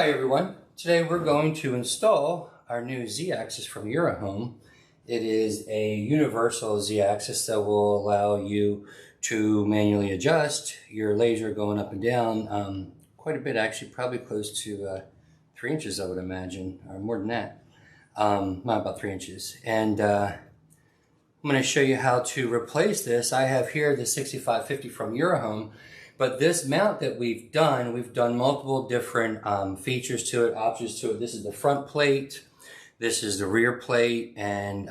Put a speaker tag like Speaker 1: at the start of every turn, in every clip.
Speaker 1: Hi everyone, today we're going to install our new Z-axis from YoraHome. It is a universal Z-axis that will allow you to manually adjust your laser going up and down quite a bit, actually probably close to 3 inches I would imagine, or more than that, not about 3 inches. And I'm going to show you how to replace this. I have here the 6550 from YoraHome. But this mount that we've done multiple different features to it, options to it. This is the front plate, this is the rear plate, and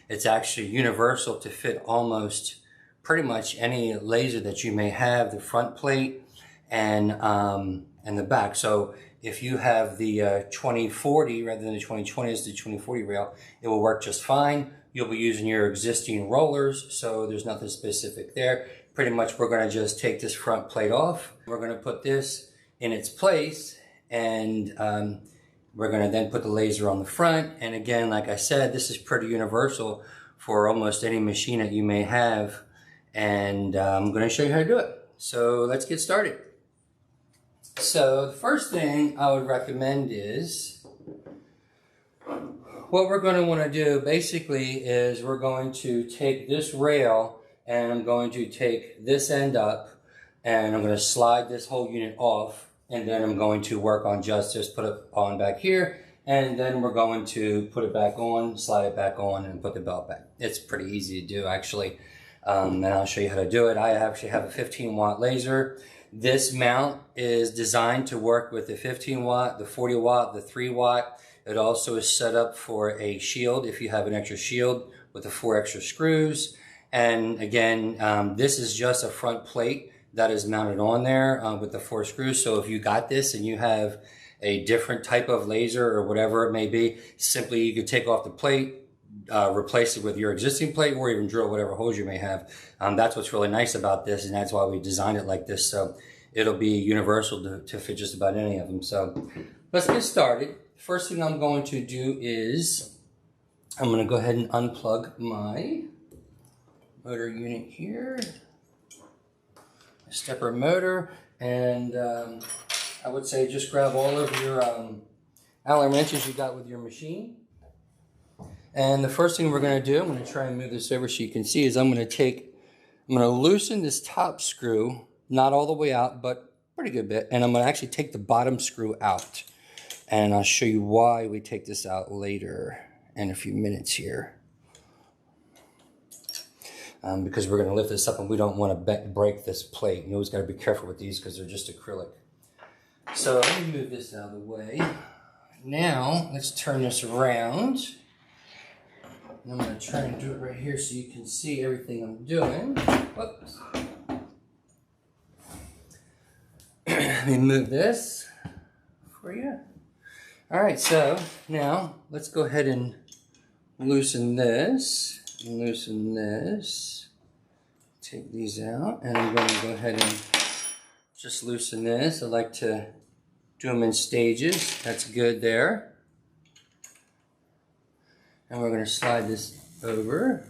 Speaker 1: it's actually universal to fit almost pretty much any laser that you may have, the front plate and the back. So if you have the 2040 rather than the 2020 as the 2040 rail, it will work just fine. You'll be using your existing rollers, so there's nothing specific there. Pretty much we're going to just take this front plate off. We're going to put this in its place, and we're going to then put the laser on the front. And again, like I said, this is pretty universal for almost any machine that you may have. And I'm going to show you how to do it. So let's get started. So the first thing I would recommend is, what we're going to want to do basically is we're going to take this rail and I'm going to take this end up and I'm going to slide this whole unit off, and then I'm going to work on just put it on back here, and then we're going to put it back on, slide it back on, and put the belt back. It's pretty easy to do actually, and I'll show you how to do it. I actually have a 15-watt laser. This mount is designed to work with the 15-watt, the 40-watt, the 3-watt. It also is set up for a shield if you have an extra shield with the 4 extra screws. And again, this is just a front plate that is mounted on there with the 4 screws. So if you got this and you have a different type of laser or whatever it may be, simply you could take off the plate, replace it with your existing plate, or even drill whatever holes you may have. That's what's really nice about this, and that's why we designed it like this. So it'll be universal to fit just about any of them. So let's get started. First thing I'm going to do is I'm going to go ahead and unplug my motor unit here, a stepper motor, and I would say just grab all of your Allen wrenches you got with your machine. And the first thing we're going to do, I'm going to try and move this over so you can see, is I'm going to loosen this top screw, not all the way out, but pretty good bit, and I'm going to actually take the bottom screw out. And I'll show you why we take this out later in a few minutes here. Because we're going to lift this up and we don't want to break this plate. You always got to be careful with these because they're just acrylic. So let me move this out of the way. Now let's turn this around. And I'm going to try and do it right here so you can see everything I'm doing. Whoops. Let me move this for you. Alright, so now let's go ahead and loosen this. Loosen this, take these out, and I'm going to go ahead and just loosen this. I like to do them in stages. That's good there. And we're going to slide this over.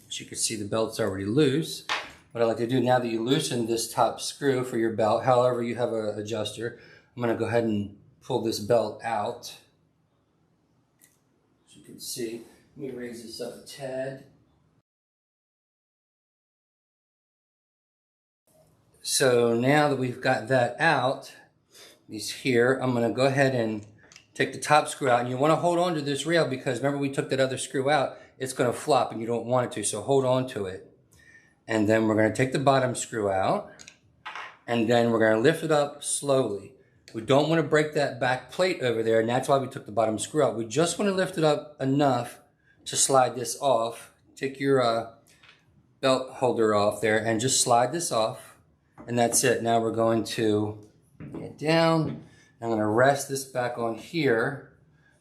Speaker 1: As you can see, the belt's already loose. What I like to do, now that you loosen this top screw for your belt, however you have an adjuster, I'm going to go ahead and pull this belt out. As you can see, let me raise this up a tad. So now that we've got that out, these here, I'm going to go ahead and take the top screw out. And you want to hold on to this rail because remember we took that other screw out, it's going to flop and you don't want it to, so hold on to it. And then we're going to take the bottom screw out, and then we're going to lift it up slowly. We don't want to break that back plate over there, and that's why we took the bottom screw out. We just want to lift it up enough to slide this off. Take your belt holder off there and just slide this off. And that's it. Now we're going to get down. I'm going to rest this back on here,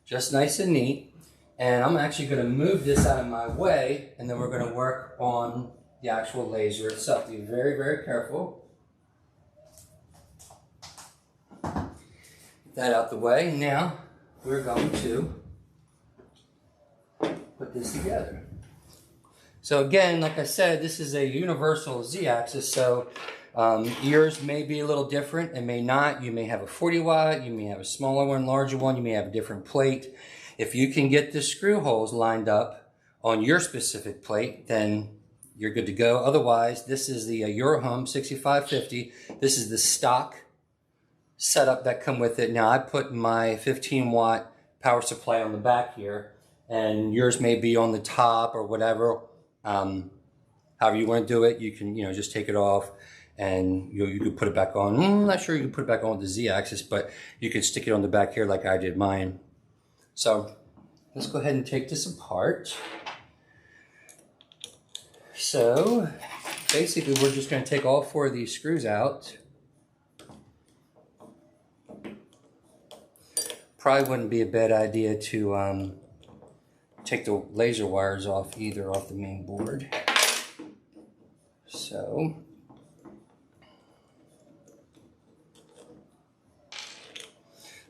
Speaker 1: just nice and neat. And I'm actually going to move this out of my way, and then we're going to work on the actual laser itself. Be very, very careful. Get that out the way. Now we're going to put this together. So again, like I said, this is a universal Z-axis, so Yours may be a little different and may not. You may have a 40 watt, you may have a smaller one, larger one, you may have a different plate. If you can get the screw holes lined up on your specific plate, then you're good to go. Otherwise, this is the YoraHome 6550. This is the stock setup that come with it. Now I put my 15 watt power supply on the back here, and yours may be on the top or whatever. However you want to do it, you can just take it off and you can put it back on. I'm not sure you can put it back on with the Z-axis, but you can stick it on the back here like I did mine. So let's go ahead and take this apart. So basically we're just going to take all 4 of these screws out. Probably wouldn't be a bad idea to take the laser wires off either, off the main board. So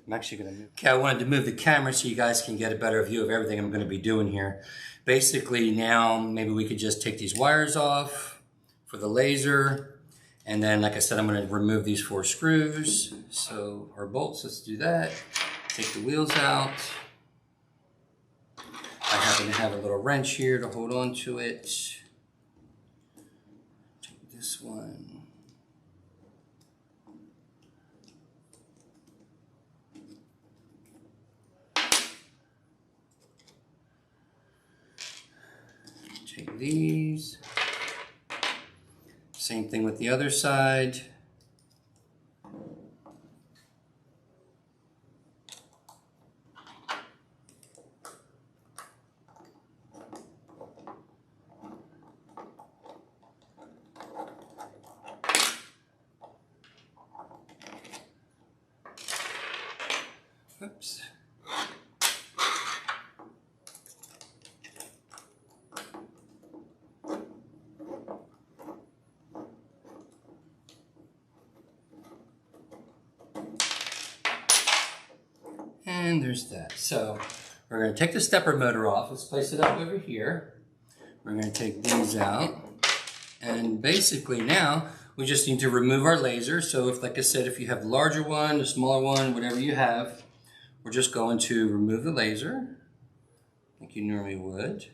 Speaker 1: I'm actually going to move. Okay, I wanted to move the camera so you guys can get a better view of everything I'm going to be doing here. Basically now maybe we could just take these wires off for the laser, and then like I said, I'm going to remove these 4 screws, so or bolts. Let's do that. Take the wheels out. I happen to have a little wrench here to hold on to it. Take this one. Take these. Same thing with the other side. Oops. And there's that. So we're going to take the stepper motor off. Let's place it up over here. We're going to take these out. And basically now we just need to remove our laser. So if, like I said, if you have the larger one, the smaller one, whatever you have, we're just going to remove the laser like you normally would.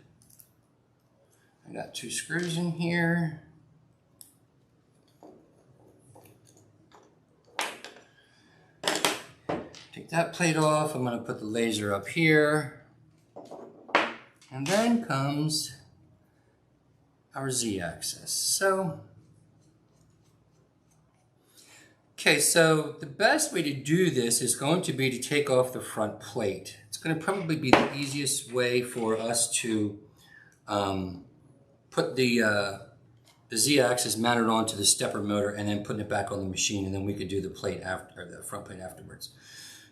Speaker 1: I got 2 screws in here. Take that plate off. I'm going to put the laser up here. And then comes our Z-axis. Okay, so the best way to do this is going to be to take off the front plate. It's going to probably be the easiest way for us to put the Z-axis mounted onto the stepper motor and then putting it back on the machine, and then we could do the plate after, or the front plate afterwards.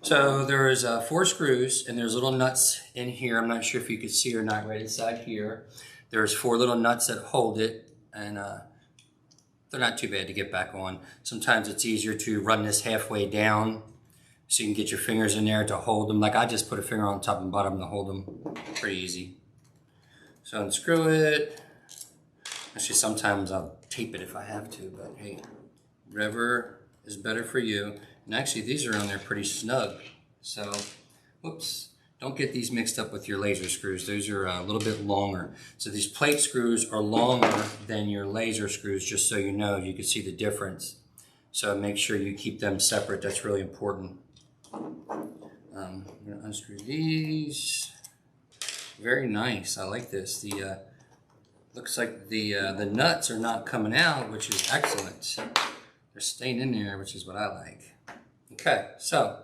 Speaker 1: So there's 4 screws, and there's little nuts in here. I'm not sure if you can see or not right inside here. There's 4 little nuts that hold it, and they're not too bad to get back on. Sometimes it's easier to run this halfway down so you can get your fingers in there to hold them. Like I just put a finger on top and bottom to hold them. Pretty easy. So unscrew it. Actually, sometimes I'll tape it if I have to, but hey, whatever is better for you. And actually, these are on there pretty snug. So, whoops. Don't get these mixed up with your laser screws. Those are a little bit longer. So these plate screws are longer than your laser screws, just so you know. You can see the difference. So make sure you keep them separate. That's really important. I'm going to unscrew these. Very nice. I like this. The looks like the nuts are not coming out, which is excellent. They're staying in there, which is what I like. Okay, so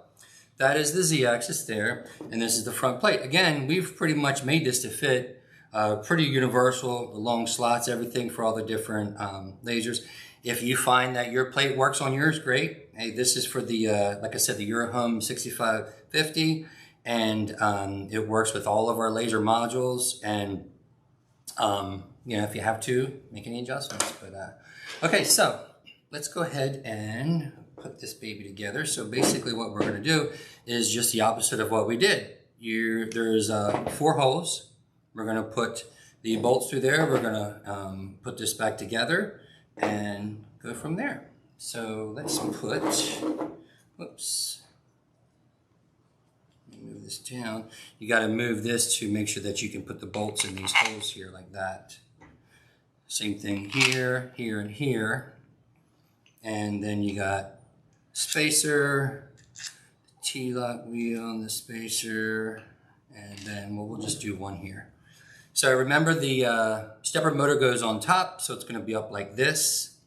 Speaker 1: that is the Z-axis there, and this is the front plate. Again, we've pretty much made this to fit, pretty universal, the long slots, everything for all the different lasers. If you find that your plate works on yours, great. Hey, this is for the, like I said, the YoraHome 6550, and it works with all of our laser modules, and you know, if you have to, make any adjustments. But okay, so let's go ahead and put this baby together. So basically what we're going to do is just the opposite of what we did. There's 4 holes. We're going to put the bolts through there. We're going to put this back together. and go from there. So let's put, whoops, let me move this down. You got to move this to make sure that you can put the bolts in these holes here like that. Same thing here, here, and here. And then you got spacer, T-lock wheel on the spacer, and then we'll just do one here. So remember the stepper motor goes on top, so it's going to be up like this,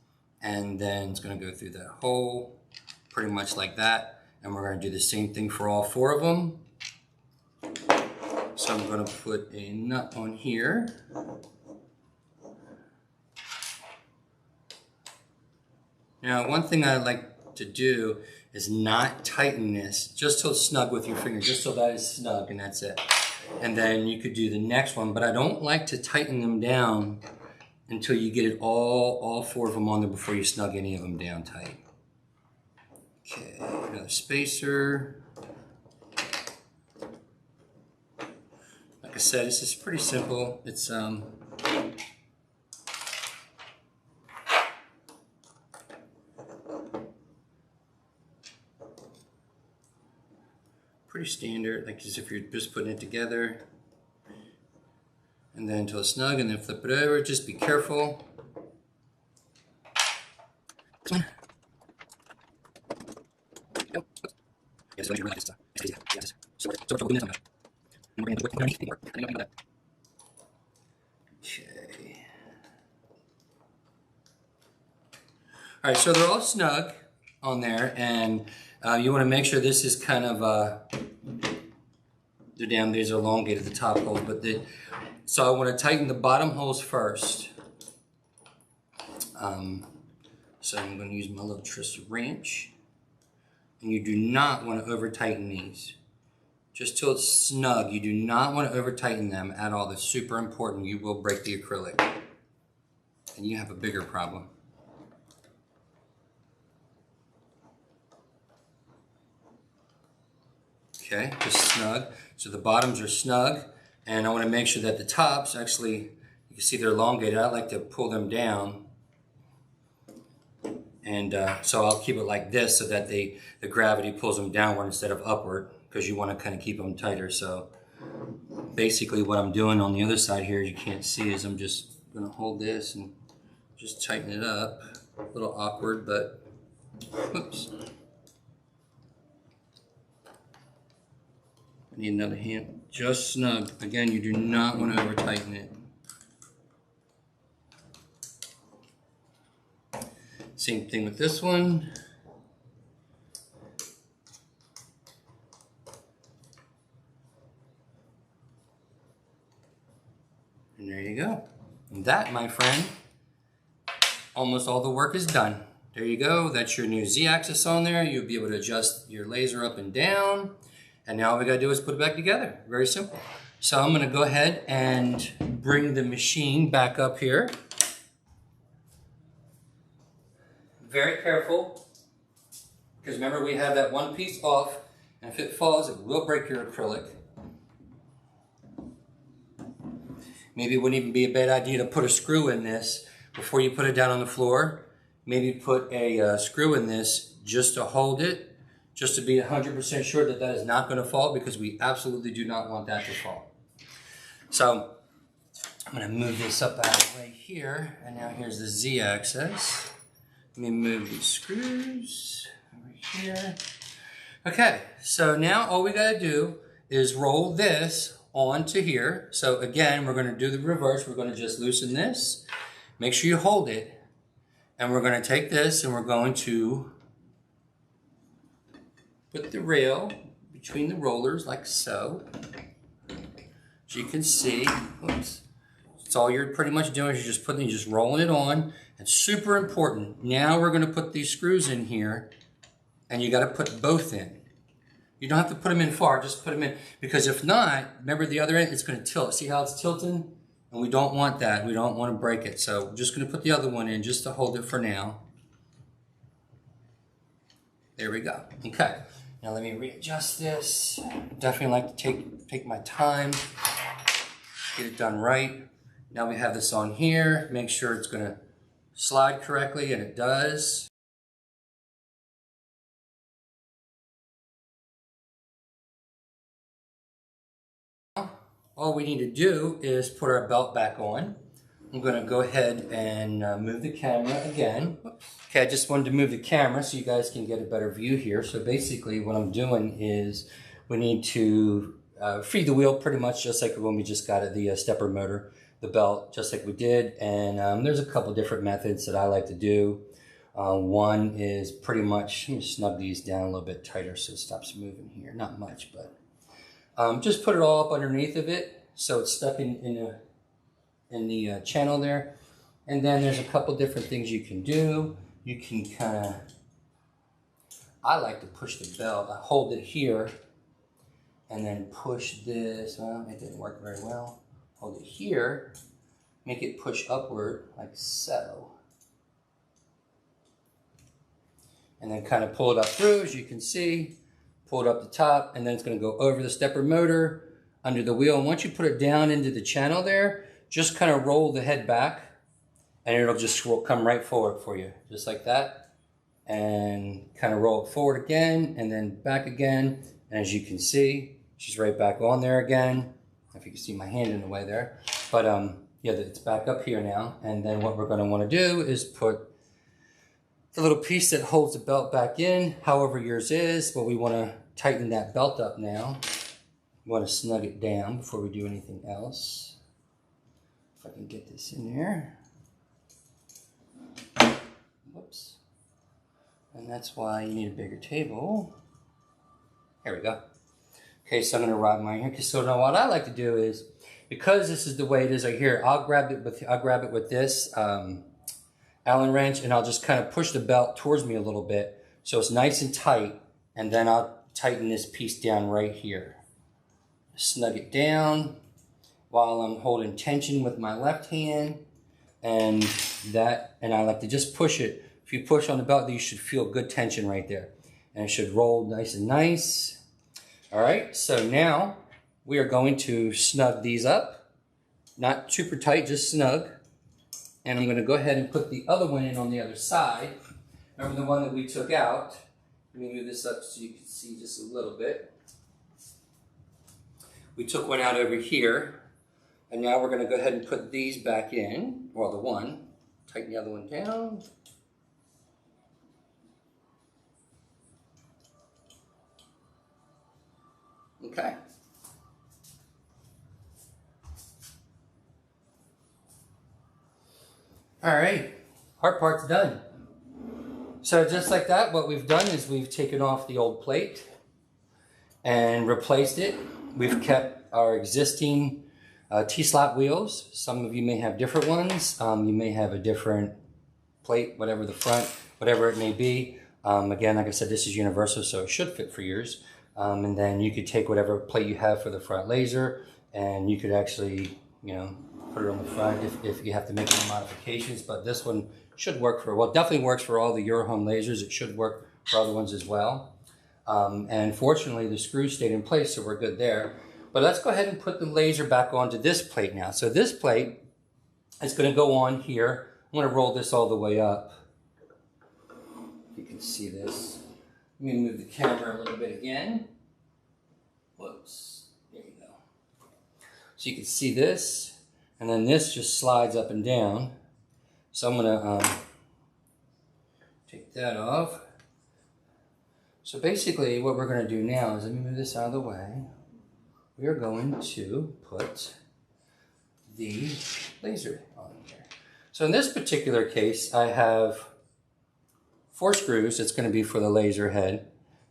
Speaker 1: and then it's going to go through that hole, pretty much like that. And we're going to do the same thing for all 4 of them. So I'm going to put a nut on here. Now, one thing I like to do is not tighten this just till it's snug with your finger, just so that it's snug, and that's it. And then you could do the next one, but I don't like to tighten them down until you get it all 4 of them on there before you snug any of them down tight. Okay, another spacer. Like I said, this is pretty simple. It's pretty standard, like as if you're just putting it together. And then until it's snug, and then flip it over. Just be careful. This one. Go. Yeah, so you're it's easy. Yeah, just so we're this. And we're going to put underneath more. I think I'll that. Okay. All right, so they're all snug on there, and you want to make sure this is kind of they're down. These are elongated, the top holes, but so I want to tighten the bottom holes first. So I'm going to use my little twisted wrench, and you do not want to over tighten these. Just till it's snug. You do not want to over tighten them at all. That's super important. You will break the acrylic, and you have a bigger problem. Okay, just snug. So the bottoms are snug, and I want to make sure that the tops actually, you can see they're elongated. I like to pull them down, and so I'll keep it like this so that the gravity pulls them downward instead of upward, because you want to kind of keep them tighter. So basically what I'm doing on the other side here, you can't see, is I'm just going to hold this and just tighten it up. A little awkward, but oops. I need another hand. Just snug. Again, you do not want to over tighten it. Same thing with this one. And there you go. And that, my friend, almost all the work is done. There you go. That's your new Z-axis on there. You'll be able to adjust your laser up and down. And now all we gotta do is put it back together. Very simple. So I'm gonna go ahead and bring the machine back up here. Very careful, because remember we have that one piece off, and if it falls, it will break your acrylic. Maybe it wouldn't even be a bad idea to put a screw in this before you put it down on the floor. Maybe put a screw in this just to hold it, just to be 100% sure that that is not going to fall, because we absolutely do not want that to fall. So I'm going to move this up out of the way here, and now here's the Z-axis. Let me move these screws over here. Okay, so now all we got to do is roll this onto here. So again, we're going to do the reverse. We're going to just loosen this. Make sure you hold it. And we're going to take this and we're going to put the rail between the rollers like so. As you can see, oops, it's all you're pretty much doing is you're just rolling it on. It's super important. Now we're going to put these screws in here, and you got to put both in. You don't have to put them in far, just put them in, because if not, remember the other end, it's going to tilt. See how it's tilting? And we don't want that. We don't want to break it. So we're just going to put the other one in just to hold it for now. There we go. Okay. Now let me readjust this. Definitely like to take my time, get it done right. Now we have this on here. Make sure it's going to slide correctly, and it does. All we need to do is put our belt back on. I'm going to go ahead and move the camera again. Okay, I just wanted to move the camera so you guys can get a better view here. So basically what I'm doing is we need to feed the wheel pretty much just like when we just got it, the stepper motor, the belt, just like we did. And there's a couple different methods that I like to do. One is pretty much, let me snug these down a little bit tighter so it stops moving here. Not much, but just put it all up underneath of it so it's stuck in the channel there. And then there's a couple different things you can do. You can kind of, I like to push the belt. I hold it here and then push this. Well, it didn't work very well. Hold it here, make it push upward like so. And then kind of pull it up through, as you can see. Pull it up the top, and then it's going to go over the stepper motor under the wheel. And once you put it down into the channel there, just kind of roll the head back and it'll just come right forward for you, just like that. And kind of roll it forward again and then back again. And as you can see, she's right back on there again. If you can see my hand in the way there. But yeah, it's back up here now. And then what we're going to want to do is put the little piece that holds the belt back in, however yours is, but we want to tighten that belt up now. We want to snug it down before we do anything else. If I can get this in there. Whoops. And that's why you need a bigger table. There we go. Okay, so I'm going to rod mine here. So now what I like to do is, because this is the way it is right here, I'll grab it with this Allen wrench, and I'll just kind of push the belt towards me a little bit so it's nice and tight, and then I'll tighten this piece down right here. Snug it down while I'm holding tension with my left hand, and I like to just push it. If you push on the belt, you should feel good tension right there, and it should roll nice and nice. All right, so now we are going to snug these up, not super tight, just snug. And I'm going to go ahead and put the other one in on the other side. Remember the one that we took out? Let me move this up so you can see just a little bit. We took one out over here. And now we're going to go ahead and put these back in. Well, the one. Tighten the other one down. Okay. All right, hard part's done. So just like that, what we've done is we've taken off the old plate and replaced it. We've kept our existing T-slot wheels. Some of you may have different ones. You may have a different plate, whatever the front, whatever it may be. Again, like I said, this is universal, so it should fit for yours. And then you could take whatever plate you have for the front laser, and you could actually, you know, put it on the front if you have to make any modifications. But this one should work for, well, it definitely works for all the YoraHome lasers. It should work for other ones as well. And fortunately, the screws stayed in place, so we're good there. But let's go ahead and put the laser back onto this plate now. So this plate is going to go on here. I'm going to roll this all the way up. You can see this. Let me move the camera a little bit again. Whoops. There you go. So you can see this. And then this just slides up and down. So I'm going to take that off. So basically what we're going to do now is, let me move this out of the way. We are going to put the laser on here. So in this particular case, I have 4 screws. It's going to be for the laser head.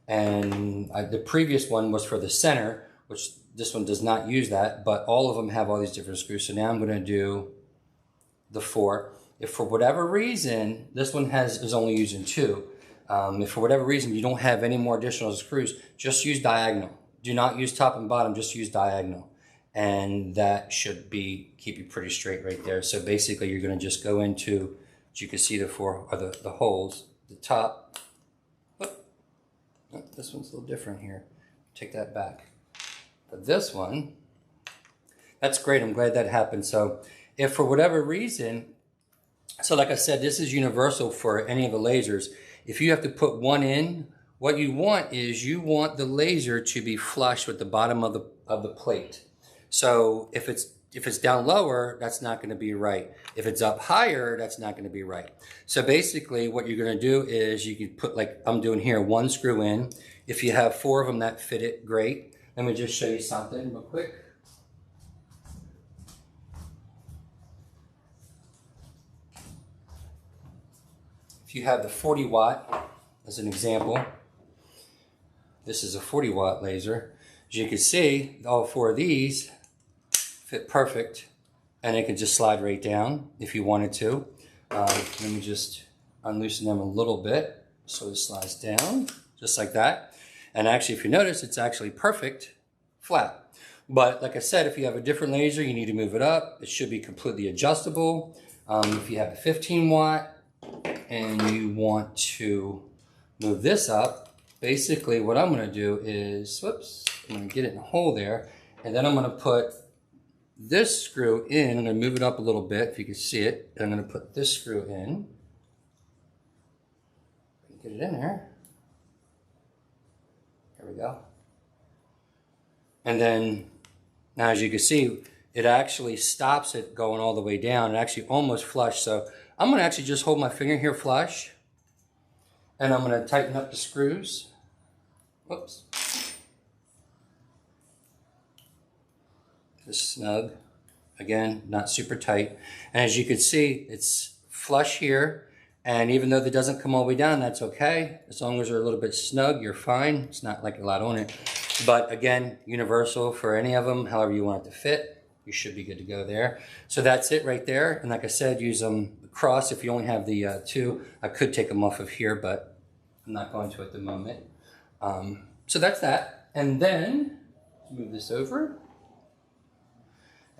Speaker 1: And the previous one was for the center, which this one does not use that, but all of them have all these different screws. So now I'm going to do the 4. If for whatever reason, this one is only using 2. If for whatever reason you don't have any more additional screws, just use diagonal. Do not use top and bottom, just use diagonal. And that should keep you pretty straight right there. So basically you're going to just go into, as you can see, the holes, the top. Oh, this one's a little different here. Take that back. But this one, that's great. I'm glad that happened. So if for whatever reason So like I said, this is universal for any of the lasers. If you have to put one in, what you want is you want the laser to be flush with the bottom of the plate. So if it's down lower, that's not going to be right. If it's up higher, that's not going to be right. So basically what you're going to do is you can put, like I'm doing here, one screw in. If you have 4 of them that fit it, great. Let me just show you something real quick. If you have the 40 watt, as an example, this is a 40 watt laser. As you can see, all 4 of these fit perfect, and it can just slide right down if you wanted to. Let me just unloosen them a little bit so it slides down, just like that. And actually, if you notice, it's actually perfect flat. But like I said, if you have a different laser, you need to move it up. It should be completely adjustable. If you have a 15 watt, and you want to move this up, basically what I'm going to do is, whoops, I'm going to get it in a hole there, and then I'm going to put this screw in. I'm going to move it up a little bit if you can see it, and I'm going to put this screw in. Get it in there. There we go. And then, now as you can see, it actually stops it going all the way down. It actually almost flush. So I'm going to actually just hold my finger here flush, and I'm going to tighten up the screws. Whoops. Just snug. Again, not super tight. And as you can see, it's flush here. And even though it doesn't come all the way down, that's okay. As long as they're a little bit snug, you're fine. It's not like a lot on it. But again, universal for any of them, however you want it to fit. You should be good to go there. So that's it right there. And like I said, use them across if you only have the 2. I could take them off of here, but I'm not going to at the moment. So that's that. And then, move this over.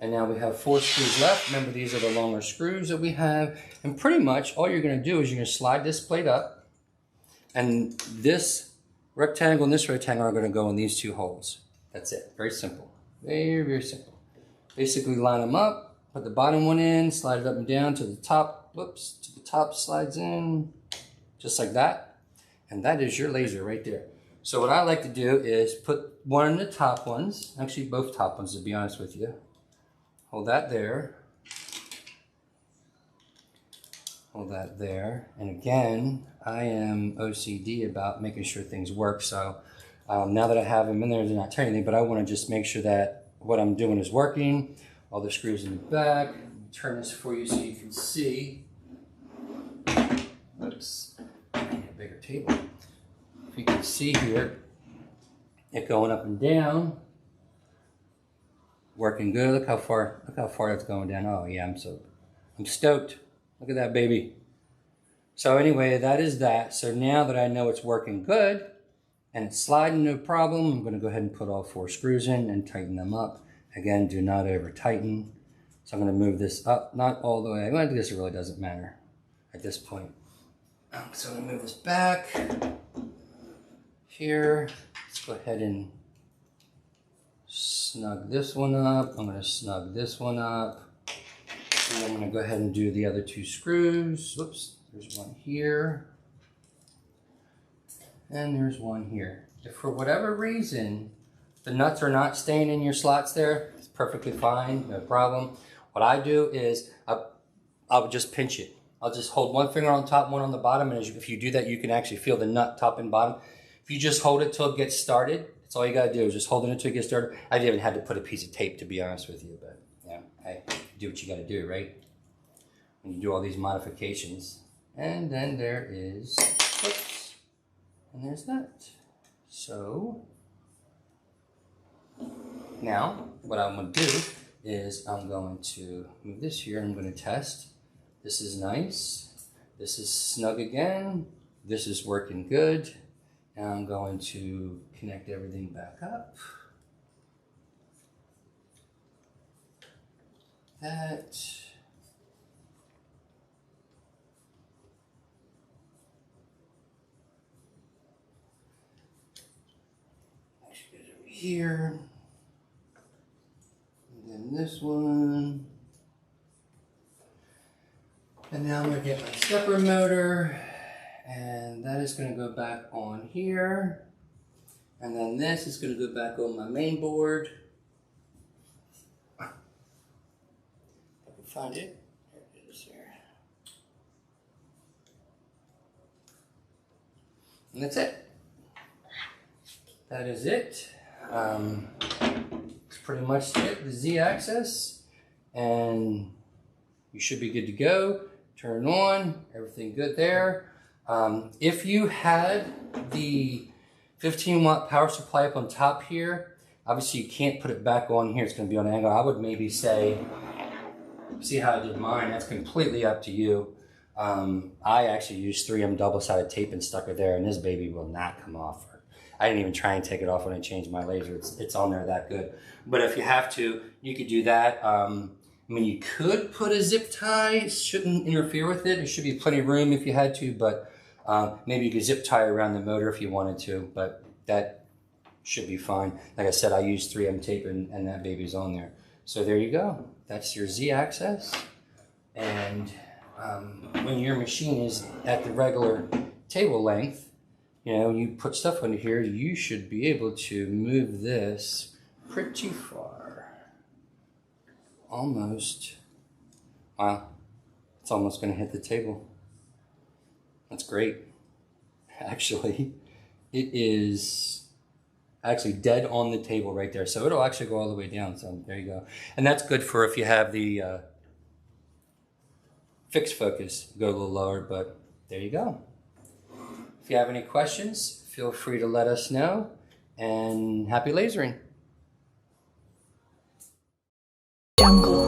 Speaker 1: And now we have 4 screws left. Remember, these are the longer screws that we have. And pretty much all you're going to do is you're going to slide this plate up. And this rectangle and this rectangle are going to go in these 2 holes. That's it. Very simple. Very, very simple. Basically line them up, put the bottom one in, slide it up and down to the top. Whoops, to the top slides in, just like that. And that is your laser right there. So what I like to do is put one of the top ones, actually both top ones to be honest with you. Hold that there. Hold that there. And again, I am OCD about making sure things work. So now that I have them in there, they're not tearing anything, but I want to just make sure that what I'm doing is working. All the screws in the back. Turn this for you so you can see. Oops, I need a bigger table. If you can see here, it going up and down. Working good. Look how far that's going down. Oh yeah, I'm stoked. Look at that baby. So anyway, that is that. So now that I know it's working good and it's sliding no problem, I'm going to go ahead and put all 4 screws in and tighten them up. Again, do not over tighten. So I'm going to move this up, not all the way. Well, I guess it really doesn't matter at this point. So I'm going to move this back here. Let's go ahead and snug this one up. I'm going to snug this one up. And I'm going to go ahead and do the other 2 screws. Whoops, there's one here. And there's one here. If for whatever reason the nuts are not staying in your slots there, it's perfectly fine, no problem. What I do is I'll just pinch it. I'll just hold one finger on top, one on the bottom, and if you do that, you can actually feel the nut top and bottom. If you just hold it till it gets started, that's all you gotta do is just hold it until it gets started. I've even had to put a piece of tape, to be honest with you, but yeah, hey, do what you gotta do, right? When you do all these modifications. And then there is, whoops, and there's that. So, now, what I'm going to do is I'm going to move this here. I'm going to test. This is nice. This is snug again. This is working good. Now I'm going to connect everything back up. That. Here, and then this one, And now I'm going to get my stepper motor, and that is going to go back on here. And then this is going to go back on my main board. If I can find it. There it is here. And that's it. That is it. It's pretty much it, the Z-axis. And you should be good to go. Turn it on, everything good there. If you had the 15-watt power supply up on top here, obviously you can't put it back on here, it's going to be on an angle. I would maybe say, see how I did mine, that's completely up to you. I actually used 3M double-sided tape and stuck it there, and this baby will not come off. I didn't even try and take it off when I changed my laser. It's on there that good. But if you have to, you could do that. I mean, you could put a zip tie. It shouldn't interfere with it. There should be plenty of room if you had to, but maybe you could zip tie around the motor if you wanted to, but that should be fine. Like I said, I used 3M tape and that baby's on there. So there you go. That's your Z-axis. And when your machine is at the regular table length, you know, you put stuff under here, you should be able to move this pretty far. Almost. Wow. It's almost going to hit the table. That's great. Actually, it is actually dead on the table right there. So it'll actually go all the way down. So there you go. And that's good for if you have the fixed focus. Go a little lower, but there you go. If you have any questions, feel free to let us know. And happy lasering. Jungle.